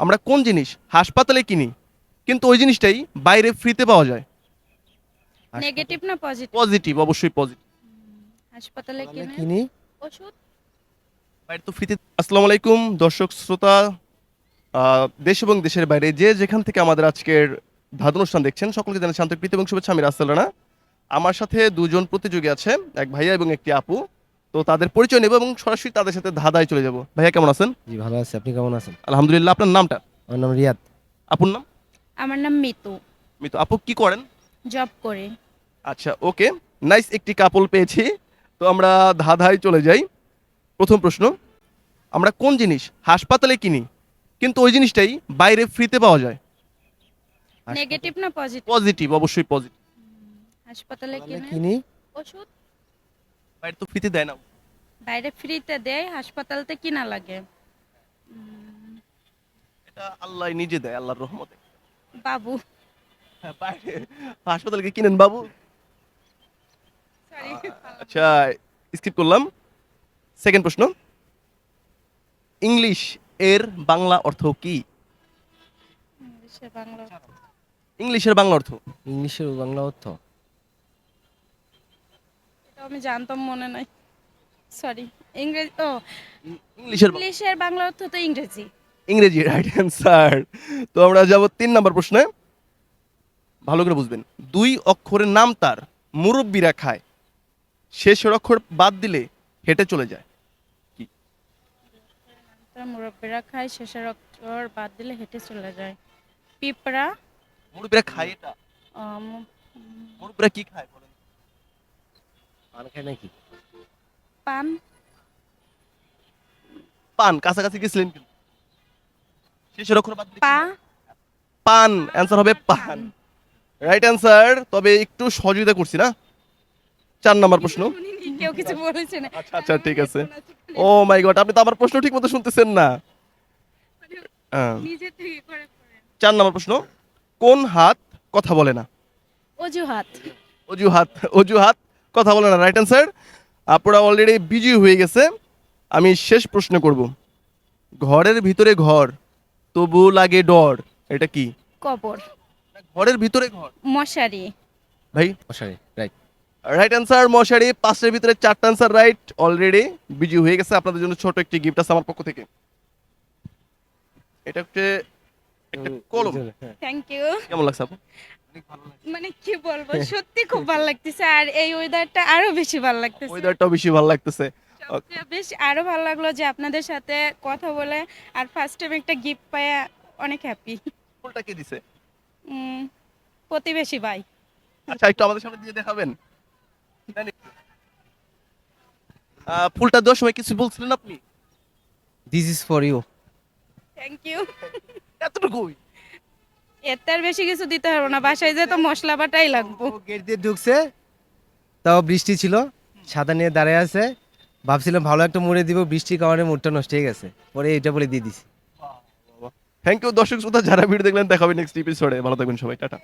আমরা কোন জিনিস হাসপাতালে কিনি কিন্তু ওই জিনিসটাই বাইরে ফ্রিতে পাওয়া যায়? নেগেটিভ না পজিটিভ? পজিটিভ, অবশ্যই পজিটিভ। হাসপাতালে কিনে কিনি ওষুধ। বাইরে তো ফ্রিতে। আসসালামু আলাইকুম দর্শক শ্রোতা, দেশ এবং দেশের বাইরে যে যেখান থেকে আমাদের আজকের ধাঁধা অনুষ্ঠান দেখছেন সকলকে জানাই শান্ত প্রীতি এবং শুভেচ্ছা। আমি রাসেল রানা। আমার সাথে দুজন প্রতিযোগী আছে, এক ভাইয়া এবং একটি আপু। তো তাদের পরিচয় নেব এবং সরাসরি তাদের সাথে ধাঁধায় চলে যাব। ভাইয়া কেমন আছেন? জি ভালো আছি, আপনি কেমন আছেন? আলহামদুলিল্লাহ। আপনার নামটা? আমার নাম রিয়াদ। আপুর নাম? আমার নাম মিতু, মিতু। আপু কি করেন? জব করি। আচ্ছা, ওকে, নাইস, একটি কাপল পেয়েছি। তো আমরা ধাঁধায় চলে যাই। প্রথম প্রশ্ন, আমরা কোন জিনিস হাসপাতালে কিনি কিন্তু ওই জিনিসটাই বাইরে ফ্রিতে পাওয়া যায়? নেগেটিভ না পজিটিভ? পজিটিভ, অবশ্যই পজিটিভ। হাসপাতালে কিনে কিনি ওষুধ। বাইরে তো ফ্রিতে দেয় না। বাইরে ফ্রিতে দেয়, হাসপাতালতে কিনা লাগে। এটা আল্লাহ নিজে দেয়, আল্লাহর রহমতে। বাবু। হ্যাঁ, বাইরে হাসপাতালে গিয়ে কিনেন বাবু। সরি। আচ্ছা, স্কিপ করলাম। সেকেন্ড প্রশ্ন, ইংলিশ এর বাংলা অর্থ কি? ইংলিশে বাংলা ইংলিশের বাংলা অর্থ? ইংলিশের বাংলা অর্থ এটা আমি জানতাম, মনে নাই। সরি। ইংরেজি। ও, ইংলিশের ইংলিশের বাংলা অর্থ তো ইংরেজি। ইংরেজি, রাইট অ্যান্সার। তো আমরা যাব 3 নম্বর প্রশ্নে। ভালো করে বুঝবেন। 2 অক্ষরের নাম তার, মুরব্বীরা খায়, শেষের অক্ষর বাদ দিলে হেঁটে চলে যায়। তার মুরব্বীরা খায়, শেষের অক্ষর বাদ দিলে হেঁটে চলে যায়। পিঁপড়া। মুরব্বীরা খায় এটা? আম, মুরব্বীরা কি খায় বলেন? পান খায় নাকি? পান। পান, কাছাকাছি গেছিলেন কিন্তু। শেষের অক্ষর বাদ দিলে কি পা। হয়? পান, অ্যান্সার হবে পান। Right answer. তবে একটু সহযোগিতা করছি না? 4 নম্বর প্রশ্ন। কেউ কিছু বলেছে না। আচ্ছা আচ্ছা, ঠিক আছে। ও মাই গড, আপনি তো আমার প্রশ্ন ঠিক মতো শুনতেছেন না। নিজে থেকে করে করেন। 4 নম্বর প্রশ্ন, কোন হাত কথা বলে না? অজুহাত। অজুহাত। অজুহাত কথা বলে না, রাইট অ্যান্সার। আপনারা অলরেডি বিজি হয়ে গেছে। আমি শেষ প্রশ্ন করব। ঘরের ভিতরে ঘর তবু লাগে ডর, এটা কি? কবর। ঘরের ভিতরে ঘর? মশারি। ভাই, মশারি, রাইট। রাইট অ্যান্সার মশারি। 5টার ভিতরে 4টা অ্যান্সার রাইট। অলরেডি বিজি হয়ে গেছে। আপনাদের জন্য ছোট একটি গিফট আছে আমার পক্ষ থেকে। এটা হচ্ছে একটা কলম। হ্যাঁ। Thank you. কেমন লাগছে আপু? মানে কি বলবো, সত্যি খুব ভালো লাগতেছে, আর এই ওয়েদারটা আরো বেশি ভালো লাগতেছে। ওয়েদারটাও বেশি ভালো লাগতেছে। সবচেয়ে বেশ আরো ভালো লাগলো যে আপনাদের সাথে কথা বলে, আর ফার্স্ট টাইম একটা গিফট পেয়ে অনেক হ্যাপি। ফুলটা কে দিছে? প্রতিবেশী ভাই। আচ্ছা, একটু আমাদের সামনে দিয়ে দেখাবেন। ফুলটা দেওয়ার সময় কিছু বলছিলেন আপনি? This is for you. Thank you. এতটুকুই? এর তার বেশি কিছু দিতে পারবো না, বাসায় যে তো মশলা বাটাই লাগবো। ও গেট দিয়ে ঢুকছে, তাও বৃষ্টি ছিল, ছাতা নিয়ে দাঁড়ায় আছে, ভাবছিলাম ভালো একটা মুড়ে দিব, বৃষ্টির কারণে মুডটা নষ্ট হয়ে গেছে, পরে এটা বলে দিয়ে দিছি। থ্যাংক ইউ দর্শক শ্রোতা, যারা ভিডিও দেখলেন। দেখা হবে নেক্সট এপিসোডে। ভালো থাকবেন সবাই, টাটা।